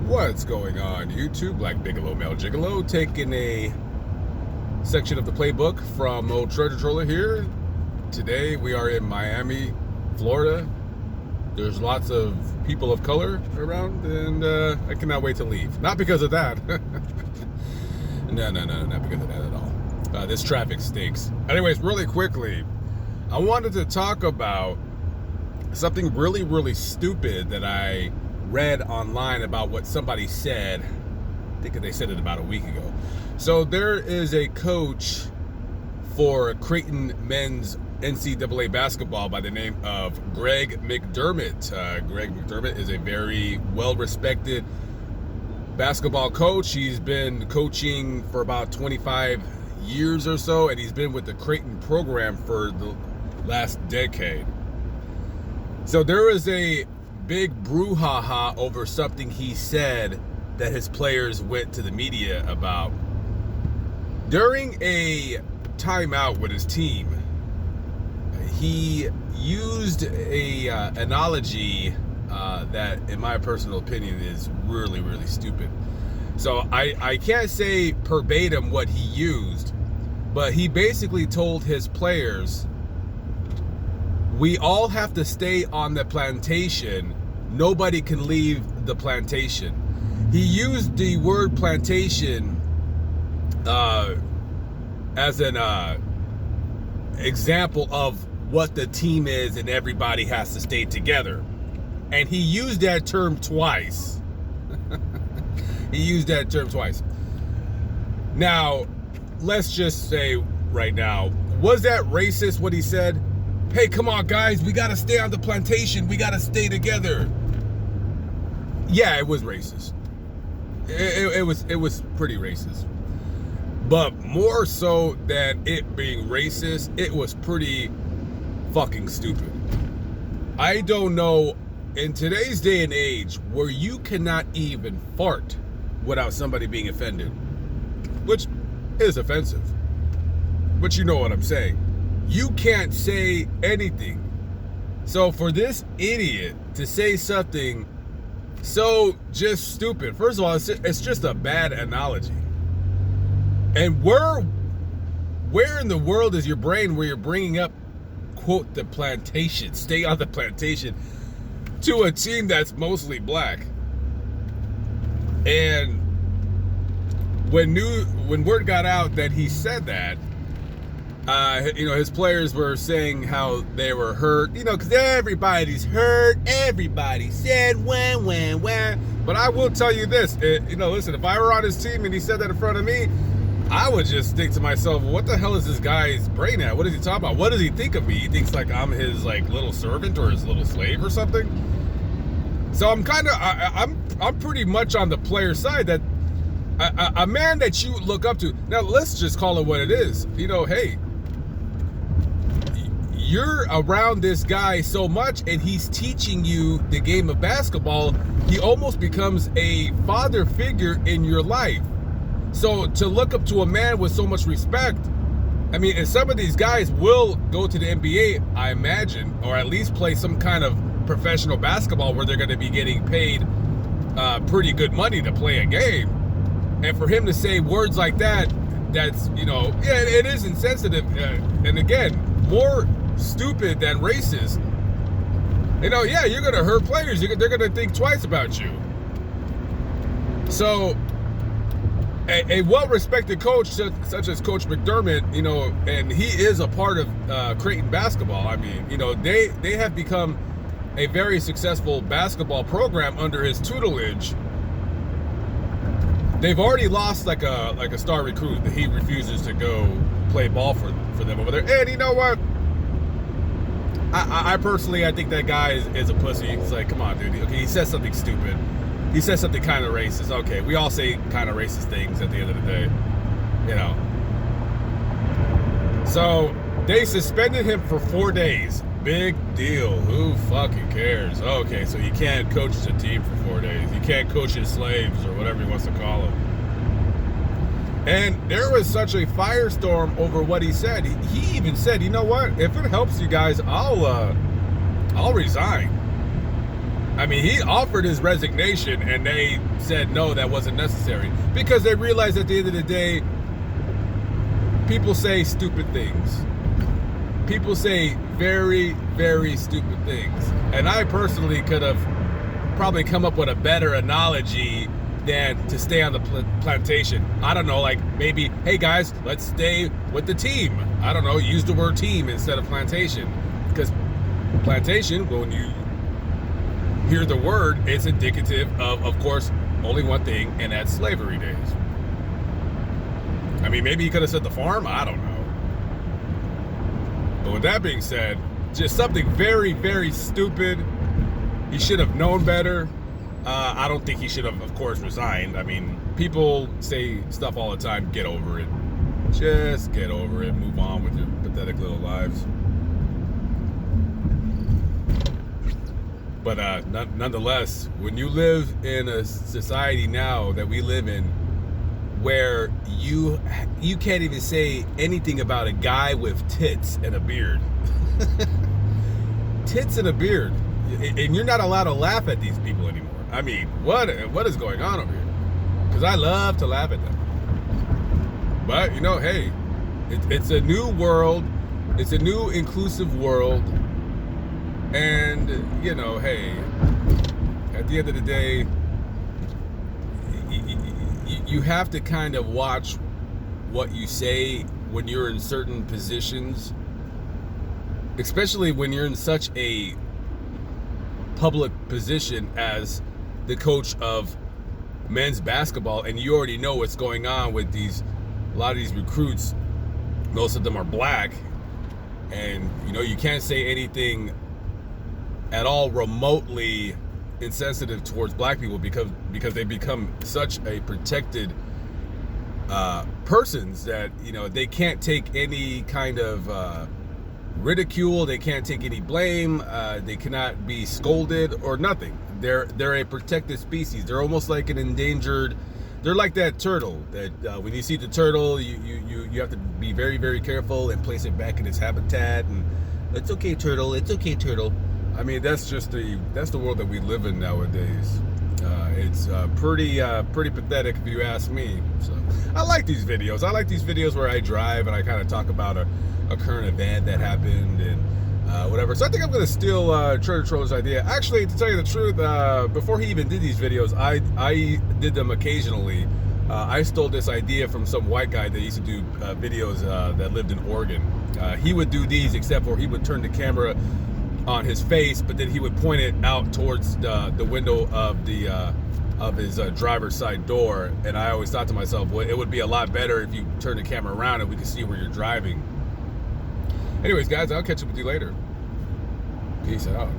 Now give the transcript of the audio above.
What's going on YouTube? Black Bigelow, Male Gigolo, taking a section of the playbook from Old Treasure Troller here. Today we are in Miami, Florida. There's lots of people of color around, and I cannot wait to leave. Not because of that. No, not because of that at all. This traffic stinks. Anyways, really quickly, I wanted to talk about something really stupid that I read online about what somebody said. I think they said it about a week ago. So there is a coach for Creighton men's NCAA basketball by the name of Greg McDermott. Greg McDermott is a very well-respected basketball coach. He's been coaching for about 25 years or so, and he's been with the Creighton program for the last decade. So there is a big brouhaha over something he said that his players went to the media about. During a timeout with his team, he used a analogy that, in my personal opinion, is really stupid. So I can't say verbatim what he used, but he basically told his players, we all have to stay on the plantation. Nobody can leave the plantation. He used the word plantation as an example of what the team is, and everybody has to stay together. And he used that term twice. He used that term twice. Now, let's just say right now, was that racist what he said? Hey, come on, guys, we got to stay on the plantation. We got to stay together. Yeah, it was racist. It was pretty racist. But more so than it being racist, it was pretty fucking stupid. I don't know, in today's day and age, where you cannot even fart without somebody being offended, which is offensive. But you know what I'm saying. You can't say anything. So for this idiot to say something so just stupid, first of all, it's just a bad analogy. And where in the world is your brain where you're bringing up, quote, the plantation, stay on the plantation, to a team that's mostly black? And when word got out that he said that, his players were saying how they were hurt, because everybody's hurt. Everybody said when. But I will tell you this, listen, if I were on his team and he said that in front of me, I would just think to myself, what the hell is this guy's brain at? What is he talking about? What does he think of me? He thinks like I'm his little servant or his little slave or something. So I'm pretty much on the player side, that a man that you look up to. Now let's just call it what it is. Hey, you're around this guy so much and he's teaching you the game of basketball. He almost becomes a father figure in your life. So to look up to a man with so much respect, and some of these guys will go to the NBA, I imagine, or at least play some kind of professional basketball where they're going to be getting paid pretty good money to play a game. And for him to say words like that, that's, it is insensitive. And again, more stupid than racist. You're going to hurt players. They're going to think twice about you. So a well-respected coach such as Coach McDermott, and he is a part of Creighton basketball. They have become a very successful basketball program under his tutelage. They've already lost like a star recruit that he refuses to go play ball for them over there. And you know what? I personally, I think that guy is a pussy. It's like, come on, dude. Okay, he says something stupid. He says something kind of racist. Okay, we all say kind of racist things at the end of the day, So they suspended him for 4 days. Big deal. Who fucking cares? Okay, so he can't coach the team for 4 days. He can't coach his slaves or whatever he wants to call them. And there was such a firestorm over what he said. He even said, you know what? If it helps you guys, I'll resign. I mean, he offered his resignation, and they said no, that wasn't necessary, because they realized at the end of the day, people say stupid things. People say very, very stupid things. And I personally could have probably come up with a better analogy than to stay on the plantation. I don't know, like maybe, hey guys, let's stay with the team. I don't know, use the word team instead of plantation. Because plantation, when you hear the word, it's indicative of course, only one thing, and that's slavery days. I mean, maybe he could have said the farm, I don't know. But with that being said, just something very, very stupid. He should have known better. I don't think he should have, of course, resigned. I mean, people say stuff all the time, get over it. Just get over it, move on with your pathetic little lives. But nonetheless, when you live in a society now that we live in, where you can't even say anything about a guy with tits and a beard. Tits and a beard. And you're not allowed to laugh at these people anymore. I mean, what is going on over here? Because I love to laugh at them. But, you know, hey, it's a new world. It's a new inclusive world. And, you know, hey, at the end of the day, you have to kind of watch what you say when you're in certain positions, especially when you're in such a public position as the coach of men's basketball, and you already know what's going on with a lot of these recruits. Most of them are black, and you know, you can't say anything at all remotely insensitive towards black people because they become such a protected persons that, you know, they can't take any kind of ridicule, they can't take any blame, they cannot be scolded or nothing. They're a protected species. They're almost like an endangered. They're like that turtle that when you see the turtle, you have to be very, very careful and place it back in its habitat. And it's okay, turtle. It's okay, turtle. I mean, that's the world that we live in nowadays. It's pretty pathetic if you ask me. So I like these videos. I like these videos where I drive and I kind of talk about a current event that happened and whatever. So I think I'm going to steal Treasure Troller's idea. Actually, to tell you the truth, before he even did these videos, I did them occasionally. I stole this idea from some white guy that used to do videos that lived in Oregon. He would do these, except for he would turn the camera on his face, but then he would point it out towards the window of his driver's side door. And I always thought to myself, well, it would be a lot better if you turn the camera around and we could see where you're driving. Anyways, guys, I'll catch up with you later. Peace out.